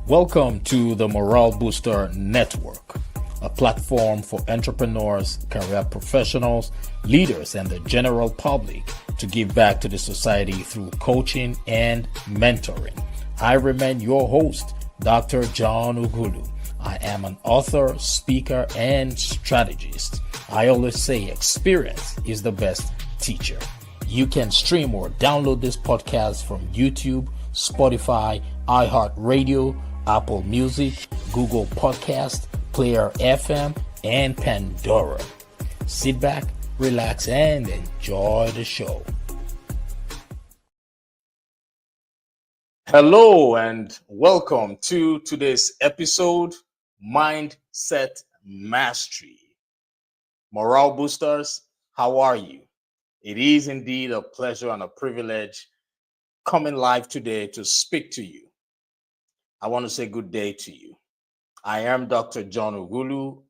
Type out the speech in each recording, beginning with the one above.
Welcome to the Morale Booster Network, a platform for entrepreneurs, career professionals, leaders, and the general public to give back to the society through coaching and mentoring. I remain your host, Dr. John Ugulu. I am an author, speaker, and strategist. I always say experience is the best teacher. You can stream or download this podcast from YouTube, Spotify, iHeartRadio, Apple Music, Google Podcast, Player FM, and Pandora. Sit back, relax, and enjoy the show. Hello, and welcome to today's episode, Mindset Mastery. Morale boosters, how are you? It is indeed a pleasure and a privilege coming live today to speak to you. I want to say good day to you. I am Dr. John Ugulu,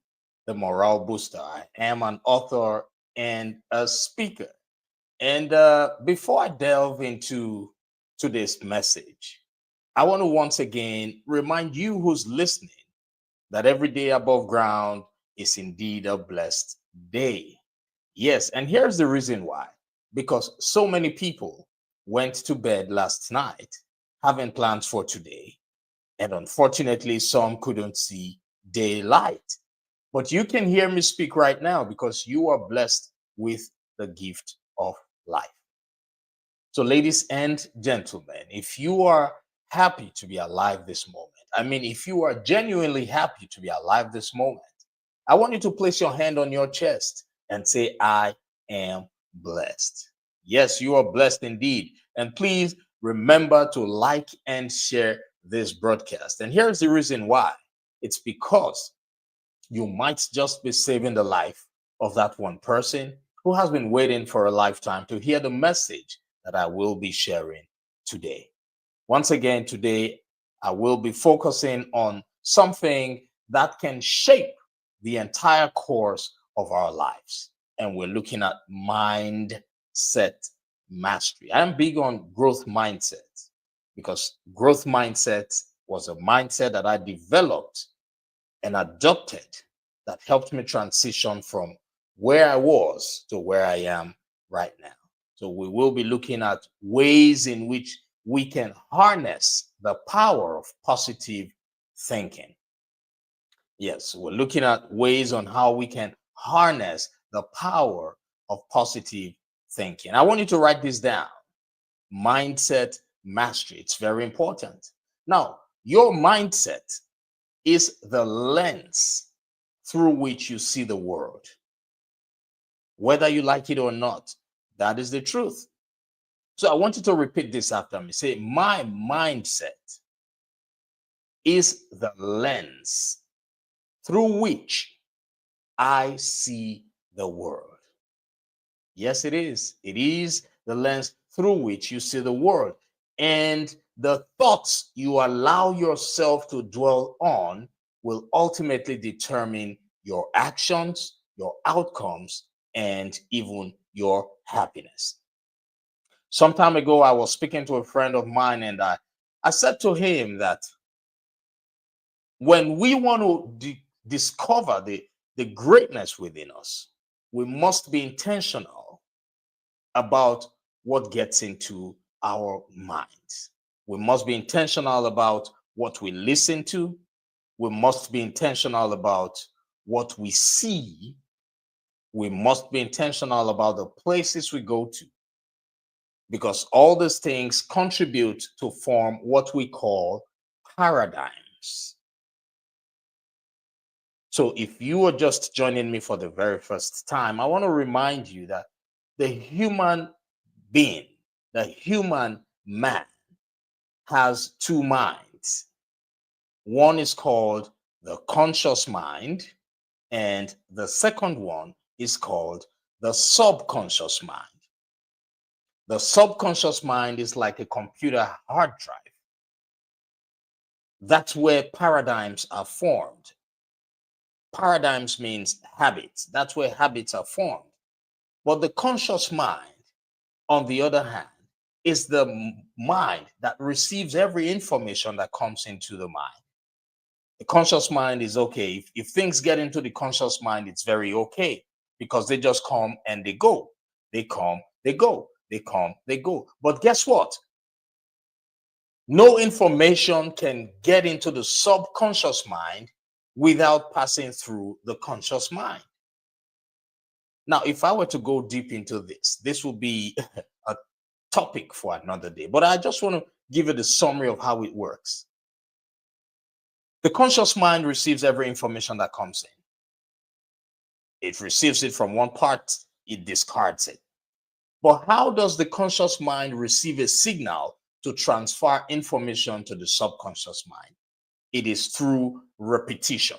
the Morale Booster. I am an author and a speaker. And before I delve into today's message, I want to once again remind you who's listening that every day above ground is indeed a blessed day. Yes, and here's the reason why. Because so many people went to bed last night having plans for today, and unfortunately, some couldn't see daylight. But you can hear me speak right now because you are blessed with the gift of life. So, ladies and gentlemen, if you are happy to be alive this moment, if you are genuinely happy to be alive this moment, I want you to place your hand on your chest and say, I am blessed. Yes, you are blessed indeed. And please remember to like and share this broadcast. And here's the reason why. It's because you might just be saving the life of that one person who has been waiting for a lifetime to hear the message that I will be sharing today. Once again, today, I will be focusing on something that can shape the entire course of our lives. And we're looking at mindset mastery. I'm big on growth mindset because growth mindset was a mindset that I developed and adopted that helped me transition from where I was to where I am right now. So we will be looking at ways in which we can harness the power of positive thinking. Yes, we're looking at ways on how we can harness the power of positive thinking. I want you to write this down. Mindset mastery. It's very important. Now, your mindset is the lens through which you see the world. Whether you like it or not, that is the truth. So I want you to repeat this after me. Say, my mindset is the lens through which I see the world. Yes, it is. It is the lens through which you see the world. And the thoughts you allow yourself to dwell on will ultimately determine your actions, your outcomes, and even your happiness. Some time ago, I was speaking to a friend of mine, and I said to him that when we want to discover the greatness within us, we must be intentional about what gets into our minds. We must be intentional about what we listen to. We must be intentional about what we see. We must be intentional about the places we go to, because all these things contribute to form what we call paradigms. So if you are just joining me for the very first time, I want to remind you that the human being, the human man, has two minds. One is called the conscious mind, and the second one is called the subconscious mind. The subconscious mind is like a computer hard drive. That's where paradigms are formed. Paradigms means habits. That's where habits are formed. But the conscious mind, on the other hand, is the mind that receives every information that comes into the mind. The conscious mind is okay. If things get into the conscious mind, it's very okay because they just come and they go. They come, they go. They come, they go. But guess what? No information can get into the subconscious mind without passing through the conscious mind. Now, if I were to go deep into this will be a topic for another day, but I just want to give you the summary of how it works. The conscious mind receives every information that comes in. It receives it from one part, it discards it. But how does the conscious mind receive a signal to transfer information to the subconscious mind? It is through repetition.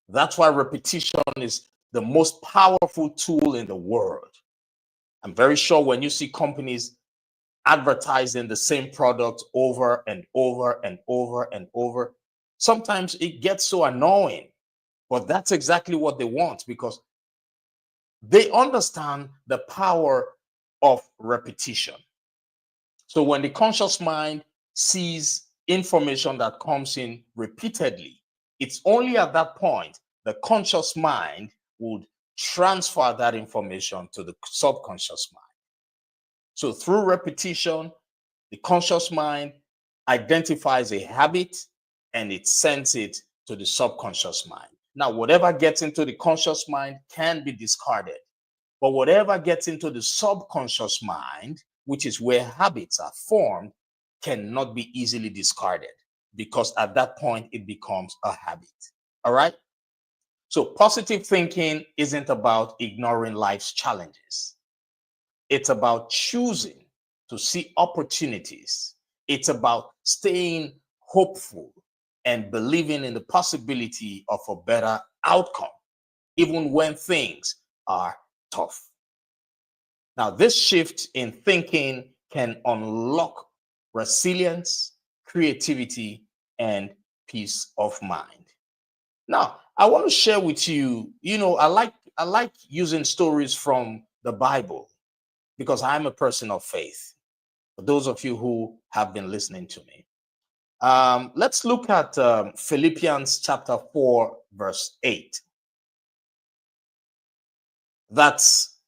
That's why repetition is the most powerful tool in the world. I'm very sure when you see companies advertising the same product over and over and over and over, sometimes it gets so annoying. But that's exactly what they want because they understand the power of repetition. So when the conscious mind sees information that comes in repeatedly, it's only at that point the conscious mind would transfer that information to the subconscious mind. So through repetition, the conscious mind identifies a habit and it sends it to the subconscious mind. Now, whatever gets into the conscious mind can be discarded, but whatever gets into the subconscious mind, which is where habits are formed, cannot be easily discarded because at that point it becomes a habit. All right. So positive thinking isn't about ignoring life's challenges. It's about choosing to see opportunities. It's about staying hopeful and believing in the possibility of a better outcome, even when things are tough. Now, this shift in thinking can unlock resilience, creativity, and peace of mind. Now, I want to share with you, I like using stories from the Bible because I'm a person of faith. For those of you who have been listening to me, let's look at Philippians chapter 4, verse 8. That's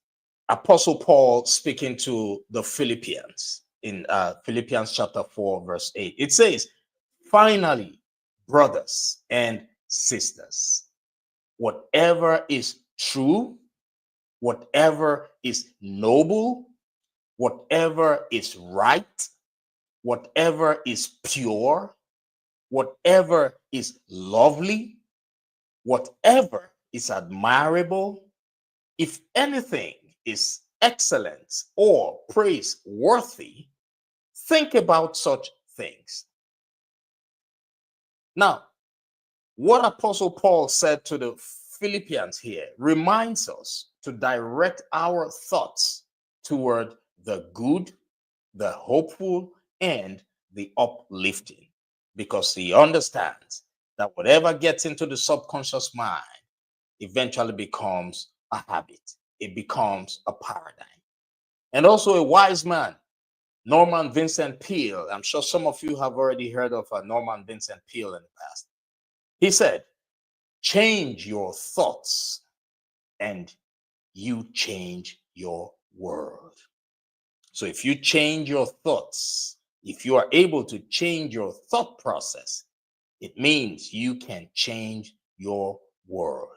Apostle Paul speaking to the Philippians in Philippians chapter 4, verse 8. It says, finally, brothers and sisters, whatever is true, whatever is noble, whatever is right, whatever is pure, whatever is lovely, whatever is admirable, if anything is excellent or praiseworthy, think about such things. Now, what Apostle Paul said to the Philippians here reminds us to direct our thoughts toward the good, the hopeful, and the uplifting, because he understands that whatever gets into the subconscious mind eventually becomes a habit. It becomes a paradigm. And also a wise man, Norman Vincent Peale. I'm sure some of you have already heard of Norman Vincent Peale in the past. He said, change your thoughts and you change your world. So if you change your thoughts, if you are able to change your thought process, it means you can change your world.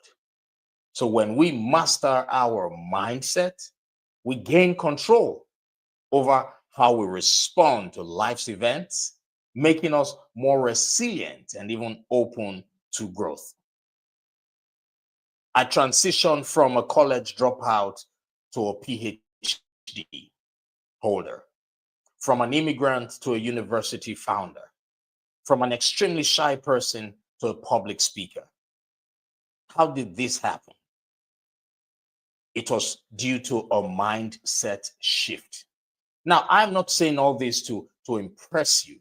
So when we master our mindset, we gain control over how we respond to life's events, making us more resilient and even open to growth. I transitioned from a college dropout to a PhD holder, from an immigrant to a university founder, from an extremely shy person to a public speaker. How did this happen? It was due to a mindset shift. Now, I'm not saying all this to impress you,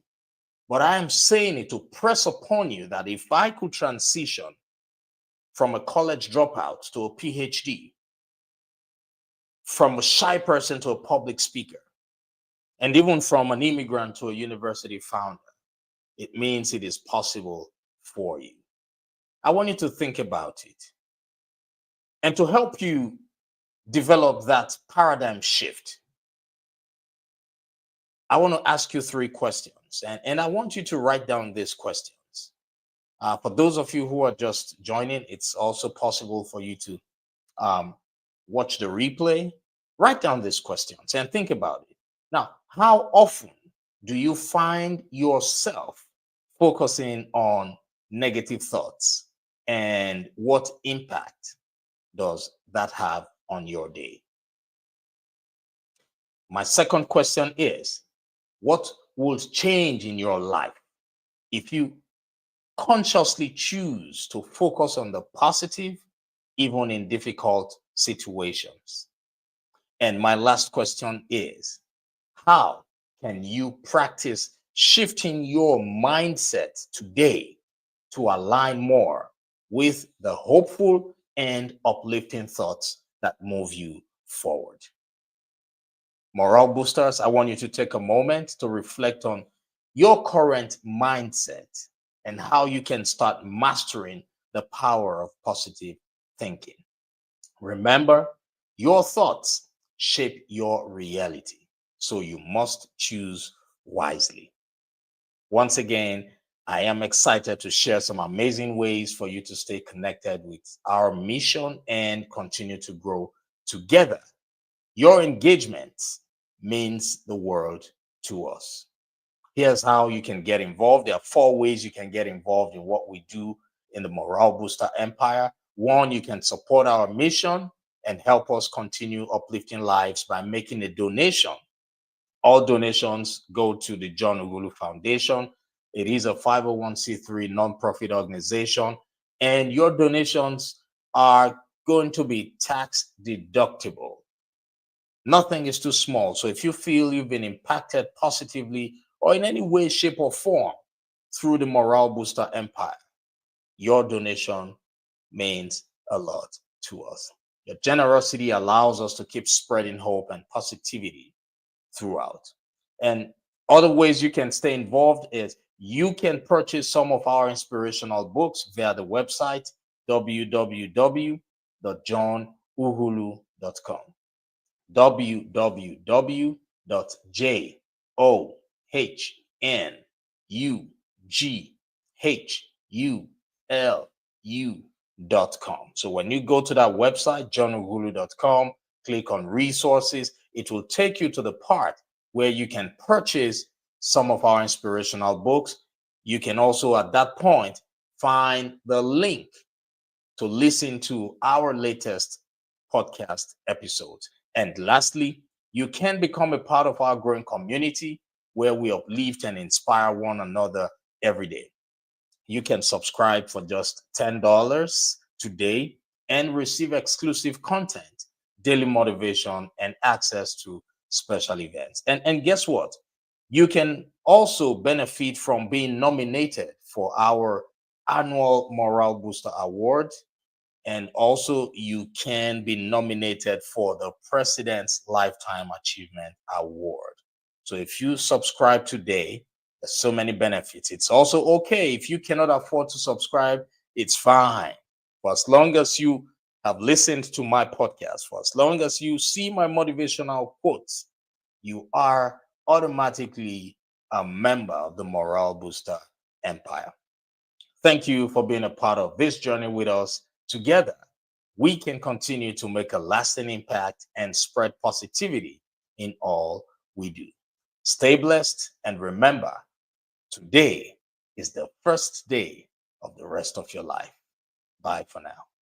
but I am saying it to press upon you that if I could transition from a college dropout to a PhD, from a shy person to a public speaker, And even from an immigrant to a university founder, it means it is possible for you. I want you to think about it. And to help you develop that paradigm shift, I want to ask you three questions. And I want you to write down these questions. For those of you who are just joining, it's also possible for you to um, watch the replay. Write down these questions and think about it. Now, how often do you find yourself focusing on negative thoughts? And what impact does that have on your day? My second question is, what will change in your life if you consciously choose to focus on the positive, even in difficult situations? And my last question is, how can you practice shifting your mindset today to align more with the hopeful and uplifting thoughts that move you forward? Morale boosters, I want you to take a moment to reflect on your current mindset and how you can start mastering the power of positive thinking. Remember, your thoughts shape your reality, so you must choose wisely. Once again, I am excited to share some amazing ways for you to stay connected with our mission and continue to grow together. Your engagement means the world to us. Here's how you can get involved. There are four ways you can get involved in what we do in the Morale Booster Empire. One, you can support our mission and help us continue uplifting lives by making a donation. All donations go to the John Ugulu Foundation. It is a 501c3 nonprofit organization, and your donations are going to be tax deductible. Nothing is too small. So if you feel you've been impacted positively or in any way, shape, or form through the Morale Booster Empire, your donation means a lot to us. Your generosity allows us to keep spreading hope and positivity throughout. And other ways you can stay involved is you can purchase some of our inspirational books via the website www.johnuhulu.com. www.johnuhulu.com. So when you go to that website, johnuhulu.com, click on resources, it will take you to the part where you can purchase some of our inspirational books. You can also, at that point, find the link to listen to our latest podcast episodes. And lastly, you can become a part of our growing community where we uplift and inspire one another every day. You can subscribe for just $10 today and receive exclusive content, daily motivation, and access to special events. And guess what? You can also benefit from being nominated for our annual Morale Booster Award. And also, you can be nominated for the President's Lifetime Achievement Award. So if you subscribe today, there's so many benefits. It's also okay if you cannot afford to subscribe, it's fine. For as long as you have listened to my podcast, for as long as you see my motivational quotes, you are automatically a member of the Morale Booster Empire. Thank you for being a part of this journey with us. Together, we can continue to make a lasting impact and spread positivity in all we do. Stay blessed, and remember, today is the first day of the rest of your life. Bye for now.